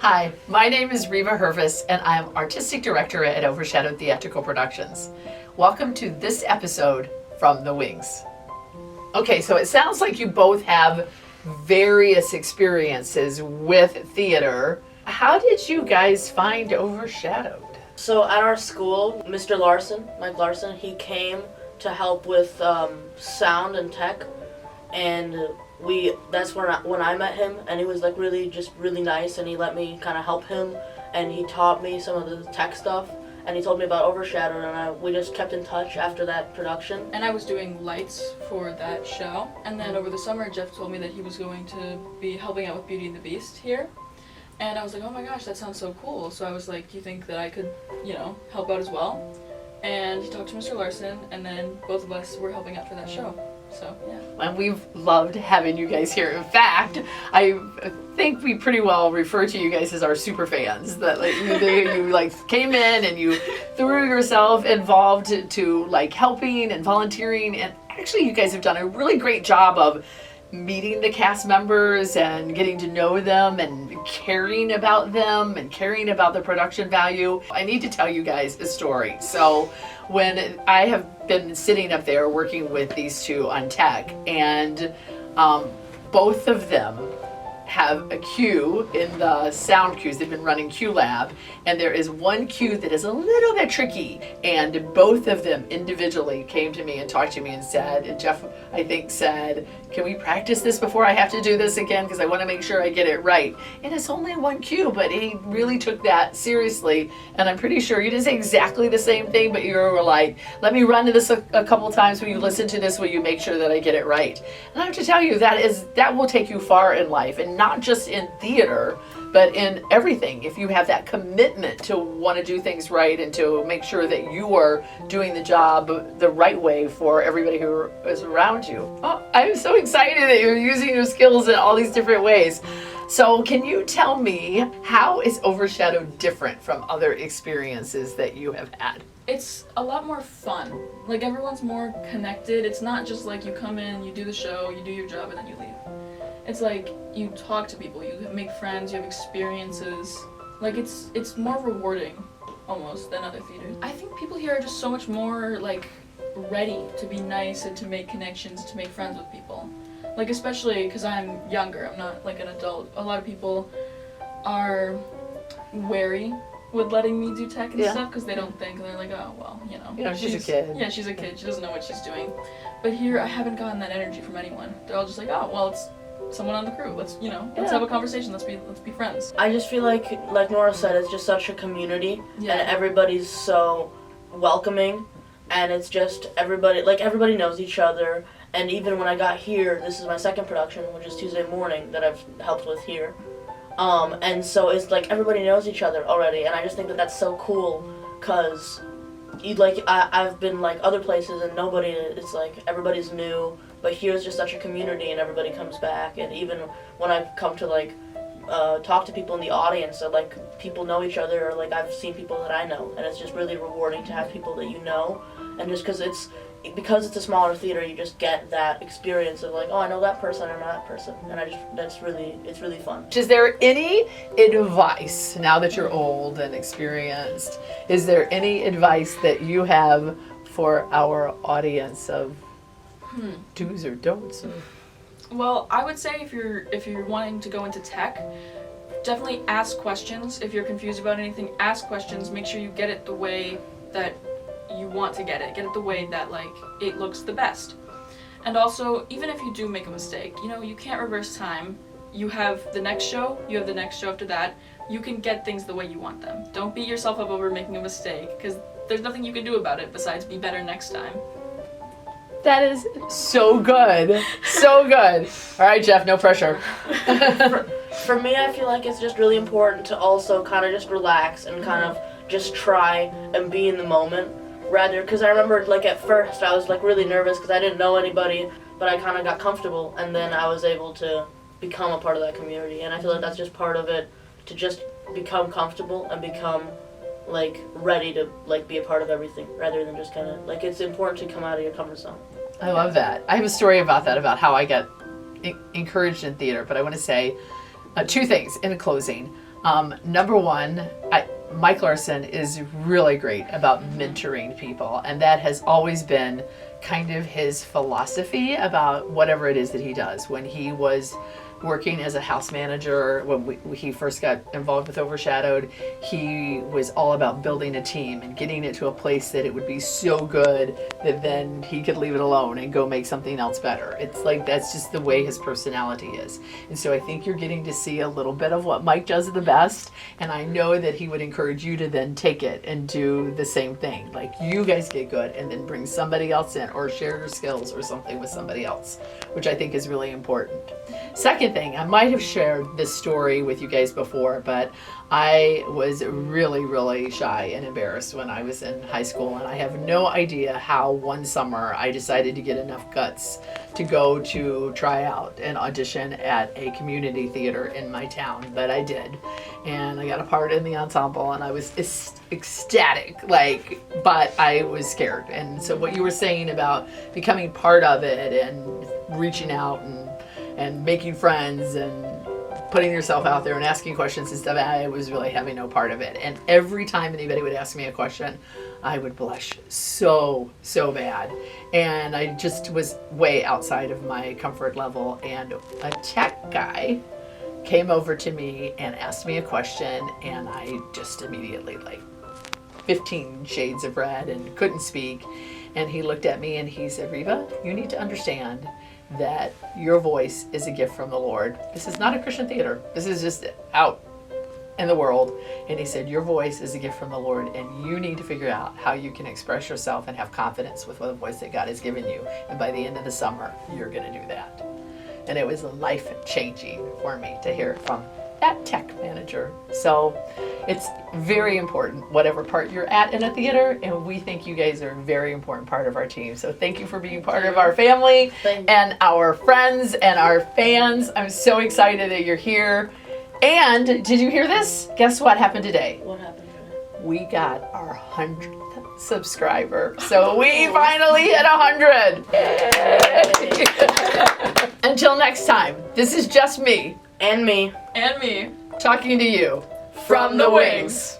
Hi, my name is Reva Hervis, and I'm Artistic Director at Overshadowed Theatrical Productions. Welcome to this episode from the Wings. Okay, so it sounds like you both have various experiences with theater. How did you guys find Overshadowed? So at our school, Mr. Larson, Mike Larson, he came to help with sound and tech, and that's when I met him, and he was like really nice, and he let me kind of help him, and he taught me some of the tech stuff, and he told me about Overshadowed, and we just kept in touch after that production. And I was doing lights for that show, and then over the summer Jeff told me that he was going to be helping out with Beauty and the Beast here, and I was like, oh my gosh, that sounds so cool. So I was like, do you think that I could, help out as well? And he talked to Mr. Larson, and then both of us were helping out for that show. So, yeah. And we've loved having you guys here. In fact, I think we pretty well refer to you guys as our super fans. That you came in and you threw yourself involved to helping and volunteering, and actually you guys have done a really great job of meeting the cast members and getting to know them and caring about them and caring about the production value. I need to tell you guys a story. So when I have been sitting up there working with these two on tech, and both of them have a cue in the sound cues. They've been running Q Lab, and there is one cue that is a little bit tricky, and both of them individually came to me and talked to me and said, and Jeff I think said, can we practice this before I have to do this again, because I want to make sure I get it right. And it's only one cue, but he really took that seriously, and I'm pretty sure you didn't say exactly the same thing, but you were like, let me run to this a couple times. Will you listen to this? Will you make sure that I get it right? And I have to tell you, that will take you far in life, and not just in theater, but in everything. If you have that commitment to want to do things right and to make sure that you are doing the job the right way for everybody who is around you. Oh, I'm so excited that you're using your skills in all these different ways. So can you tell me, how is Overshadowed different from other experiences that you have had? It's a lot more fun. Everyone's more connected. It's not just you come in, you do the show, you do your job, and then you leave. It's you talk to people, you make friends, you have experiences. It's more rewarding, almost, than other theaters. I think people here are just so much more, ready to be nice and to make connections, to make friends with people. Especially because I'm younger, I'm not, an adult. A lot of people are wary with letting me do tech and stuff, because they don't think, they're like, oh, well, she's a kid. Yeah, she's a kid, she doesn't know what she's doing. But here, I haven't gotten that energy from anyone. They're all just like, oh, well, it's someone on the crew. Let's have a conversation. Let's be friends. I just feel like Nora said, it's just such a community, and everybody's so welcoming, and it's just everybody knows each other. And even when I got here, this is my second production, which is Tuesday Morning, that I've helped with here. And so it's everybody knows each other already, and I just think that that's so cool, because I've been other places and nobody, it's everybody's new, but here's just such a community and everybody comes back. And even when I've come to talk to people in the audience, or people know each other, or I've seen people that I know, and it's just really rewarding to have people that you know. And just because it's a smaller theater, you just get that experience of oh, I know that person, I know that person, and it's really fun. Is there any advice, now that you're old and experienced, is there any advice that you have for our audience of do's or don'ts? Well, I would say if you're wanting to go into tech, definitely ask questions. If you're confused about anything, ask questions. Make sure you get it the way that you want to get it. Get it the way that it looks the best. And also, even if you do make a mistake, you can't reverse time. You have the next show, you have the next show after that. You can get things the way you want them. Don't beat yourself up over making a mistake, because there's nothing you can do about it besides be better next time. That is so good. So good. All right, Jeff, no pressure. For me, I feel like it's just really important to also kind of just relax and kind of just try and be in the moment. Rather, because I remember at first I was really nervous because I didn't know anybody, but I kind of got comfortable, and then I was able to become a part of that community. And I feel like that's just part of it, to just become comfortable and become ready to be a part of everything, rather than just kind of it's important to come out of your comfort zone. I love that. I have a story about that, about how I got encouraged in theater, but I want to say Two things in closing. Number one, Mike Larson is really great about mentoring people, and that has always been kind of his philosophy about whatever it is that he does. When he was working as a house manager, when he first got involved with Overshadowed, he was all about building a team and getting it to a place that it would be so good that then he could leave it alone and go make something else better. It's like, that's just the way his personality is. And so I think you're getting to see a little bit of what Mike does the best, and I know that he would encourage you to then take it and do the same thing. Like, you guys get good and then bring somebody else in, or share your skills or something with somebody else, which I think is really important. Second thing, I might have shared this story with you guys before, but I was really, really shy and embarrassed when I was in high school, and I have no idea how one summer I decided to get enough guts to go to try out and audition at a community theater in my town, but I did. And I got a part in the ensemble, and I was ecstatic, but I was scared. And so what you were saying about becoming part of it and reaching out and making friends and putting yourself out there and asking questions and stuff, I was really having no part of it. And every time anybody would ask me a question, I would blush so bad. And I just was way outside of my comfort level. And a tech guy came over to me and asked me a question, and I just immediately, 15 shades of red and couldn't speak. And he looked at me and he said, "Reva, you need to understand that your voice is a gift from the Lord. This is not a Christian theater. This is just out in the world." And he said, "Your voice is a gift from the Lord, and you need to figure out how you can express yourself and have confidence with the voice that God has given you. And by the end of the summer, you're going to do that." And it was life-changing for me to hear from that tech manager. So it's very important, whatever part you're at in a theater, and we think you guys are a very important part of our team. So thank you for being part of our family and our friends and our fans. I'm so excited that you're here. And did you hear this? Guess what happened today? What happened today? We got our 100th subscriber. So we finally hit 100. Yay! Until next time, this is just me. And me. And me. Talking to you from the wings.